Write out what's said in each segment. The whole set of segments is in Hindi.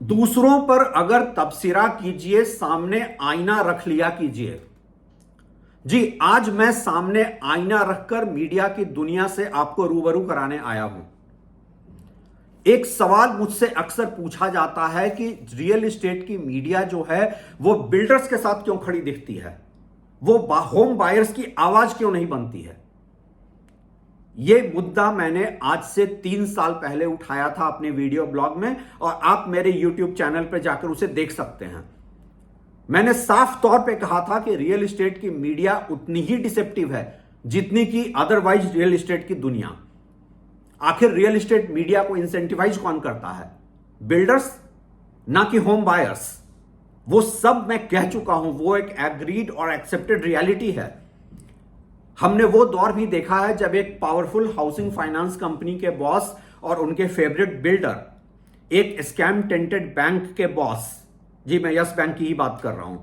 दूसरों पर अगर तबसरा कीजिए, सामने आईना रख लिया कीजिए। जी, आज मैं सामने आईना रखकर मीडिया की दुनिया से आपको रूबरू कराने आया हूं। एक सवाल मुझसे अक्सर पूछा जाता है कि रियल एस्टेट की मीडिया जो है वो बिल्डर्स के साथ क्यों खड़ी दिखती है, वो होम बायर्स की आवाज क्यों नहीं बनती है। यह मुद्दा मैंने आज से 3 साल पहले उठाया था अपने वीडियो ब्लॉग में, और आप मेरे यूट्यूब चैनल पर जाकर उसे देख सकते हैं। मैंने साफ तौर पे कहा था कि रियल एस्टेट की मीडिया उतनी ही डिसेप्टिव है जितनी कि अदरवाइज रियल एस्टेट की दुनिया। आखिर रियल एस्टेट मीडिया को इंसेंटिवाइज कौन करता है? बिल्डर्स, ना कि होम बायर्स। वो सब मैं कह चुका हूं, वो एक एग्रीड और एक्सेप्टेड रियलिटी है। हमने वो दौर भी देखा है जब एक पावरफुल हाउसिंग फाइनेंस कंपनी के बॉस और उनके फेवरेट बिल्डर एक स्कैम टेंटेड बैंक के बॉस, जी मैं यस बैंक की ही बात कर रहा हूं,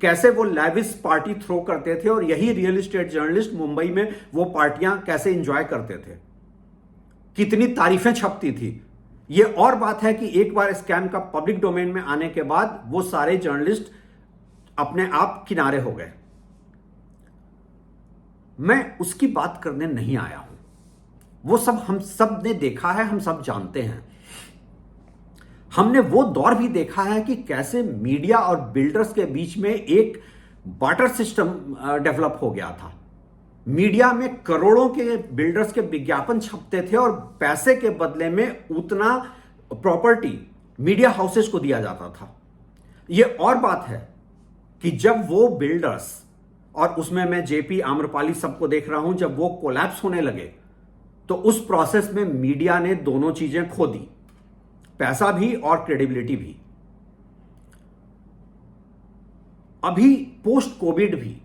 कैसे वो लैविश पार्टी थ्रो करते थे, और यही रियल एस्टेट जर्नलिस्ट मुंबई में वो पार्टियां कैसे एंजॉय करते थे, कितनी तारीफें छपती थी। ये और बात है कि एक बार स्कैम का पब्लिक डोमेन में आने के बाद वो सारे जर्नलिस्ट अपने आप किनारे हो गए। मैं उसकी बात करने नहीं आया हूं, वो सब हम सब ने देखा है, हम सब जानते हैं। हमने वो दौर भी देखा है कि कैसे मीडिया और बिल्डर्स के बीच में एक बार्टर सिस्टम डेवलप हो गया था। मीडिया में करोड़ों के बिल्डर्स के विज्ञापन छपते थे और पैसे के बदले में उतना प्रॉपर्टी मीडिया हाउसेस को दिया जाता था। यह और बात है कि जब वो बिल्डर्स, और उसमें मैं जेपी, आम्रपाली सबको देख रहा हूं, जब वो कोलैप्स होने लगे तो उस प्रोसेस में मीडिया ने दोनों चीजें खो दी, पैसा भी और क्रेडिबिलिटी भी। अभी पोस्ट कोविड भी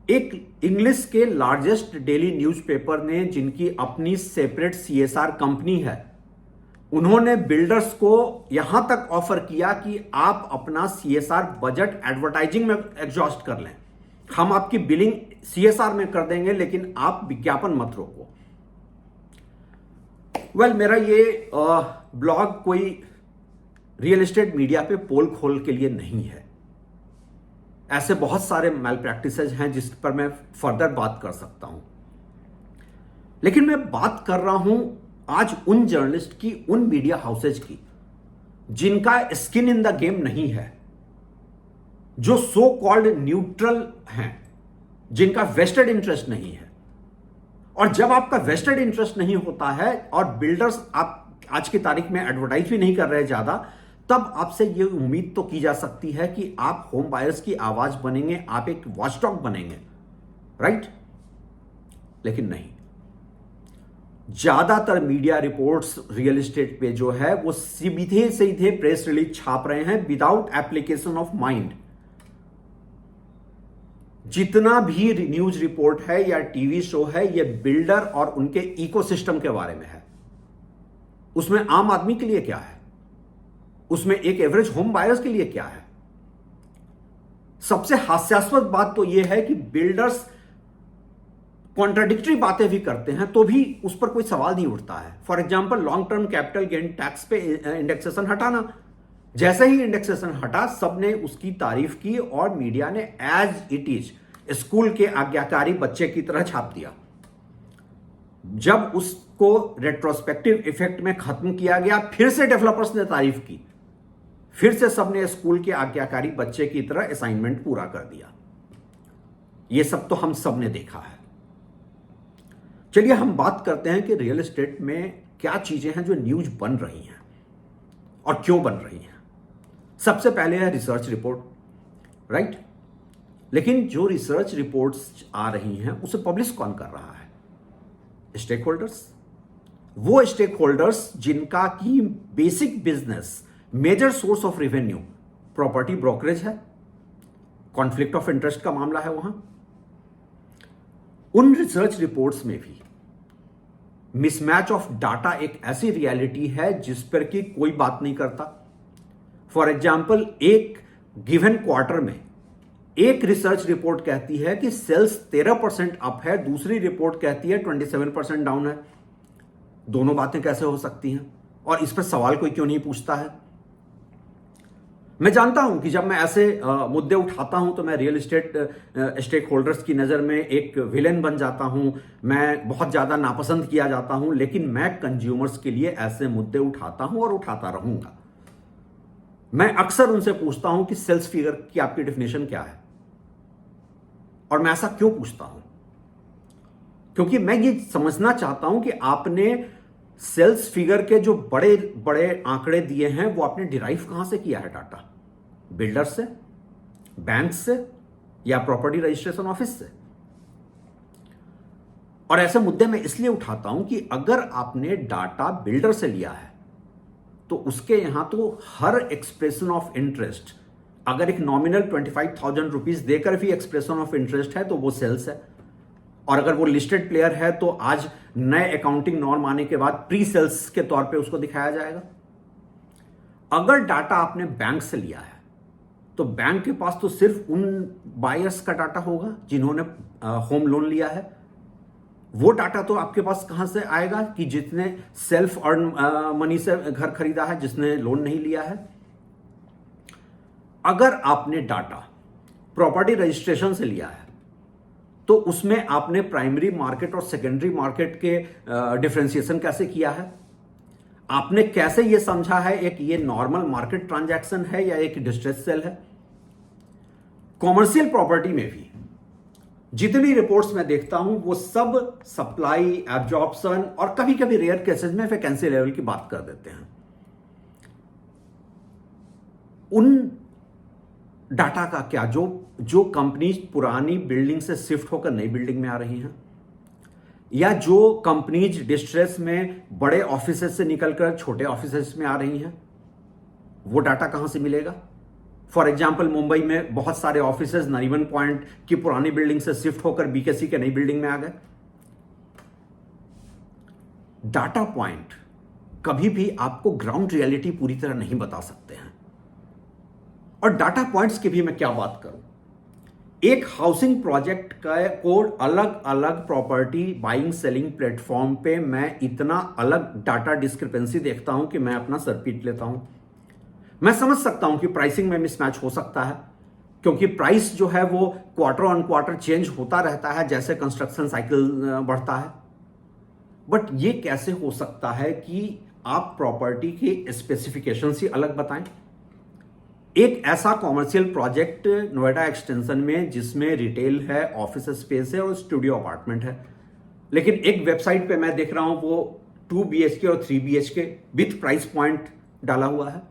एक इंग्लिश के लार्जेस्ट डेली न्यूज़पेपर ने, जिनकी अपनी सेपरेट सीएसआर कंपनी है, उन्होंने बिल्डर्स को यहां तक ऑफर किया कि आप अपना सीएसआर बजट एडवर्टाइजिंग में एग्जॉस्ट कर लें, हम आपकी बिलिंग सीएसआर में कर देंगे, लेकिन आप विज्ञापन मत रोको। मेरा ये ब्लॉग कोई रियल एस्टेट मीडिया पे पोल खोल के लिए नहीं है। ऐसे बहुत सारे मैल प्रैक्टिसेज हैं जिस पर मैं फर्दर बात कर सकता हूं, लेकिन मैं बात कर रहा हूं आज उन जर्नलिस्ट की, उन मीडिया हाउसेज की जिनका स्किन इन द गेम नहीं है, जो सो कॉल्ड न्यूट्रल हैं, जिनका वेस्टेड इंटरेस्ट नहीं है। और जब आपका वेस्टेड इंटरेस्ट नहीं होता है और बिल्डर्स आप आज की तारीख में एडवर्टाइज भी नहीं कर रहे ज्यादा, तब आपसे यह उम्मीद तो की जा सकती है कि आप होम बायर्स की आवाज बनेंगे, आप एक वॉचडॉग बनेंगे, राइट? लेकिन नहीं। ज्यादातर मीडिया रिपोर्ट्स रियल एस्टेट पे जो है वो सीधे सीधे प्रेस रिलीज छाप रहे हैं विदाउट एप्लीकेशन ऑफ माइंड। जितना भी न्यूज रिपोर्ट है या टीवी शो है, ये बिल्डर और उनके इकोसिस्टम के बारे में है। उसमें आम आदमी के लिए क्या है, उसमें एक एवरेज होम बायर्स के लिए क्या है। सबसे हास्यास्पद बात तो यह है कि बिल्डर्स कॉन्ट्राडिक्टरी बातें भी करते हैं तो भी उस पर कोई सवाल नहीं उठता है। For example, long term capital gain tax पे इंडेक्सेशन हटाना, जैसे ही इंडेक्सेशन हटा सबने उसकी तारीफ की और मीडिया ने एज इट इज स्कूल के आज्ञाकारी बच्चे की तरह छाप दिया। जब उसको रेट्रोस्पेक्टिव इफेक्ट में खत्म किया गया, फिर से डेवलपर्स ने तारीफ की, फिर से सबने स्कूल के आज्ञाकारी बच्चे की तरह असाइनमेंट पूरा कर दिया। यह सब तो हम सब ने देखा है। चलिए हम बात करते हैं कि रियल एस्टेट में क्या चीजें हैं जो न्यूज बन रही हैं और क्यों बन रही हैं। सबसे पहले है रिसर्च रिपोर्ट, राइट? लेकिन जो रिसर्च रिपोर्ट्स आ रही हैं उसे पब्लिश कौन कर रहा है? Stakeholders. वो स्टेक होल्डर्स जिनका की basic business, major source of revenue property brokerage है, कॉन्फ्लिक्ट ऑफ इंटरेस्ट का मामला है वहां। उन रिसर्च रिपोर्ट्स में भी मिसमैच ऑफ डाटा एक ऐसी रियलिटी है जिस पर कि कोई बात नहीं करता। फॉर एग्जाम्पल, एक गिवन क्वार्टर में एक रिसर्च रिपोर्ट कहती है कि सेल्स 13% अप है, दूसरी रिपोर्ट कहती है 27% डाउन है। दोनों बातें कैसे हो सकती हैं? और इस पर सवाल कोई क्यों नहीं पूछता है? मैं जानता हूं कि जब मैं ऐसे मुद्दे उठाता हूं तो मैं रियल एस्टेट स्टेक होल्डर्स की नज़र में एक विलेन बन जाता हूं, मैं बहुत ज़्यादा नापसंद किया जाता हूं, लेकिन मैं कंज्यूमर्स के लिए ऐसे मुद्दे उठाता हूं और उठाता रहूंगा। मैं अक्सर उनसे पूछता हूं कि सेल्स फिगर की आपकी डेफिनेशन क्या है, और मैं ऐसा क्यों पूछता हूं? क्योंकि मैं ये समझना चाहता हूं कि आपने सेल्स फिगर के जो बड़े बड़े आंकड़े दिए हैं वो आपने डिराइव कहां से किया है डाटा? बिल्डर से, बैंक से, या प्रॉपर्टी रजिस्ट्रेशन ऑफिस से? और ऐसे मुद्दे मैं इसलिए उठाता हूं कि अगर आपने डाटा बिल्डर से लिया है तो उसके यहां तो हर एक्सप्रेशन ऑफ इंटरेस्ट, अगर एक नॉमिनल 25,000 रुपीज देकर भी एक्सप्रेशन ऑफ इंटरेस्ट है तो वो सेल्स है। और अगर वो लिस्टेड प्लेयर है तो आज नए अकाउंटिंग नॉर्म आने के बाद प्री सेल्स के तौर पे उसको दिखाया जाएगा। अगर डाटा आपने बैंक से लिया है तो बैंक के पास तो सिर्फ उन बायर्स का डाटा होगा जिन्होंने होम लोन लिया है। वो डाटा तो आपके पास कहां से आएगा कि जितने सेल्फ अर्न मनी से घर खरीदा है, जिसने लोन नहीं लिया है। अगर आपने डाटा प्रॉपर्टी रजिस्ट्रेशन से लिया है तो उसमें आपने प्राइमरी मार्केट और सेकेंडरी मार्केट के डिफरेंशिएशन कैसे किया है? आपने कैसे यह समझा है एक ये नॉर्मल मार्केट ट्रांजैक्शन है या एक डिस्ट्रेस सेल है? कॉमर्शियल प्रॉपर्टी में भी जितनी रिपोर्ट्स मैं देखता हूं वो सब सप्लाई, एब्जॉर्प्शन और कभी कभी रेयर केसेस में वैकेंसी लेवल की बात कर देते हैं। उन डाटा का क्या जो कंपनी पुरानी बिल्डिंग से शिफ्ट होकर नई बिल्डिंग में आ रही हैं, या जो कंपनीज डिस्ट्रेस में बड़े ऑफिसेस से निकलकर छोटे ऑफिसेस में आ रही हैं, वो डाटा कहां से मिलेगा? फॉर एग्जाम्पल, मुंबई में बहुत सारे ऑफिसेस नरीमन पॉइंट की पुरानी बिल्डिंग से शिफ्ट होकर बीकेसी के नई बिल्डिंग में आ गए। डाटा पॉइंट कभी भी आपको ग्राउंड रियलिटी पूरी तरह नहीं बता सकते हैं। और डाटा पॉइंट्स की भी मैं क्या बात करूं, एक हाउसिंग प्रोजेक्ट का कोड अलग अलग प्रॉपर्टी बाइंग सेलिंग प्लेटफॉर्म पे मैं इतना अलग डाटा डिस्क्रिपेंसी देखता हूं कि मैं अपना सर पीट लेता हूं। मैं समझ सकता हूं कि प्राइसिंग में मिसमैच हो सकता है, क्योंकि प्राइस जो है वो क्वार्टर ऑन क्वार्टर चेंज होता रहता है जैसे कंस्ट्रक्शन साइकिल बढ़ता है। बट ये कैसे हो सकता है कि आप प्रॉपर्टी के स्पेसिफिकेशंस ही अलग बताएं? एक ऐसा कॉमर्शियल प्रोजेक्ट नोएडा एक्सटेंशन में जिसमें रिटेल है, ऑफिस स्पेस है और स्टूडियो अपार्टमेंट है, लेकिन एक वेबसाइट पे मैं देख रहा हूं वो 2 BHK और 3 BHK विथ प्राइस पॉइंट डाला हुआ है।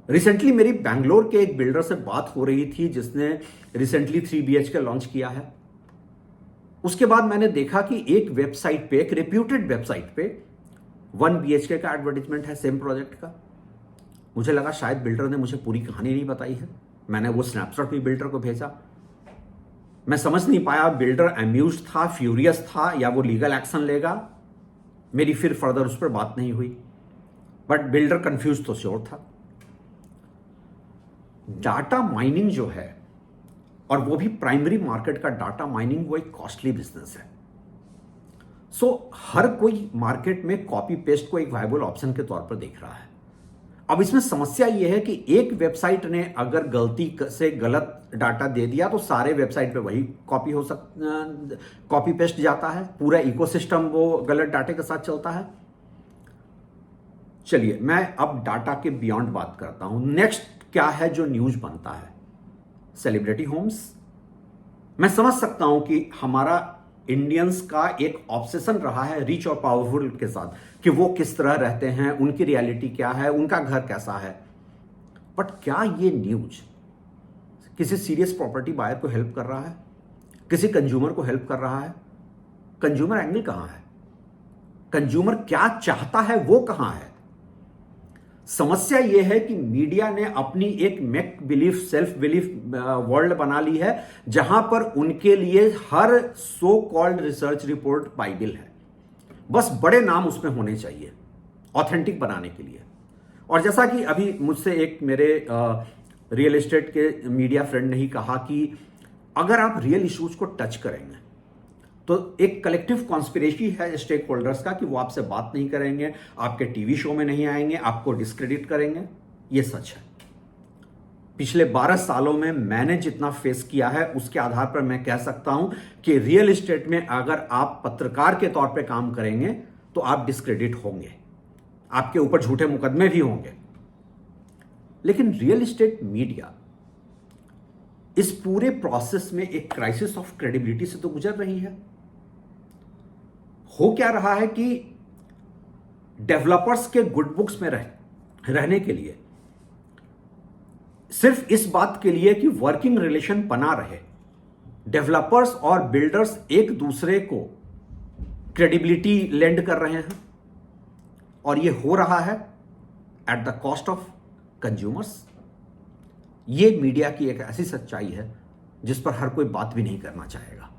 रिसेंटली मेरी बैंगलोर के एक बिल्डर से बात हो रही थी जिसने रिसेंटली 3 BHK लॉन्च किया है। उसके बाद मैंने देखा कि एक वेबसाइट पे, एक रेप्यूटेड वेबसाइट पे 1 BHK का एडवर्टाइजमेंट है सेम प्रोजेक्ट का। मुझे लगा शायद बिल्डर ने मुझे पूरी कहानी नहीं बताई है। मैंने वो स्नैपशॉट भी बिल्डर को भेजा। मैं समझ नहीं पाया बिल्डर अम्यूज्ड था, फ्यूरियस था, या वो लीगल एक्शन लेगा। मेरी फिर फर्दर उस पर बात नहीं हुई, बट बिल्डर कंफ्यूज तो श्योर था। डाटा माइनिंग जो है, और वो भी प्राइमरी मार्केट का डाटा माइनिंग, वो एक कॉस्टली बिजनेस है। सो हर कोई मार्केट में कॉपी पेस्ट को एक वायबल ऑप्शन के तौर पर देख रहा है। अब इसमें समस्या यह है कि एक वेबसाइट ने अगर गलती से गलत डाटा दे दिया तो सारे वेबसाइट पे वही कॉपी पेस्ट जाता है, पूरा इकोसिस्टम वो गलत डाटे के साथ चलता है। चलिए मैं अब डाटा के बियॉन्ड बात करता हूं। नेक्स्ट क्या है जो न्यूज बनता है? Celebrity homes. मैं समझ सकता हूं कि हमारा इंडियंस का एक ऑब्सेशन रहा है रिच और पावरफुल के साथ कि वो किस तरह रहते हैं, उनकी रियलिटी क्या है, उनका घर कैसा है। बट क्या ये न्यूज किसी सीरियस प्रॉपर्टी बायर को हेल्प कर रहा है? किसी कंज्यूमर को हेल्प कर रहा है? कंज्यूमर एंगल कहां है? कंज्यूमर क्या चाहता है वो कहां है? समस्या यह है कि मीडिया ने अपनी एक make belief self belief world बना ली है जहां पर उनके लिए हर so called research report Bible है। बस बड़े नाम उसमें होने चाहिए ऑथेंटिक बनाने के लिए। और जैसा कि अभी मुझसे एक मेरे रियल एस्टेट के मीडिया फ्रेंड ने ही कहा कि अगर आप रियल इश्यूज को टच करेंगे तो एक कलेक्टिव कॉन्स्पिरेसी है स्टेक होल्डर्स का कि वो आपसे बात नहीं करेंगे, आपके टीवी शो में नहीं आएंगे, आपको डिस्क्रेडिट करेंगे। ये सच है। पिछले 12 सालों में मैंने जितना फेस किया है उसके आधार पर मैं कह सकता हूं कि रियल एस्टेट में अगर आप पत्रकार के तौर पे काम करेंगे तो आप डिस्क्रेडिट होंगे, आपके ऊपर झूठे मुकदमे भी होंगे। लेकिन रियल एस्टेट मीडिया इस पूरे प्रोसेस में एक क्राइसिस ऑफ क्रेडिबिलिटी से तो गुजर रही है। हो क्या रहा है कि डेवलपर्स के गुड बुक्स में रहने के लिए, सिर्फ इस बात के लिए कि वर्किंग रिलेशन बना रहे, डेवलपर्स और बिल्डर्स एक दूसरे को क्रेडिबिलिटी लेंड कर रहे हैं, और यह हो रहा है at the cost of consumers. ये मीडिया की एक ऐसी सच्चाई है जिस पर हर कोई बात भी नहीं करना चाहेगा।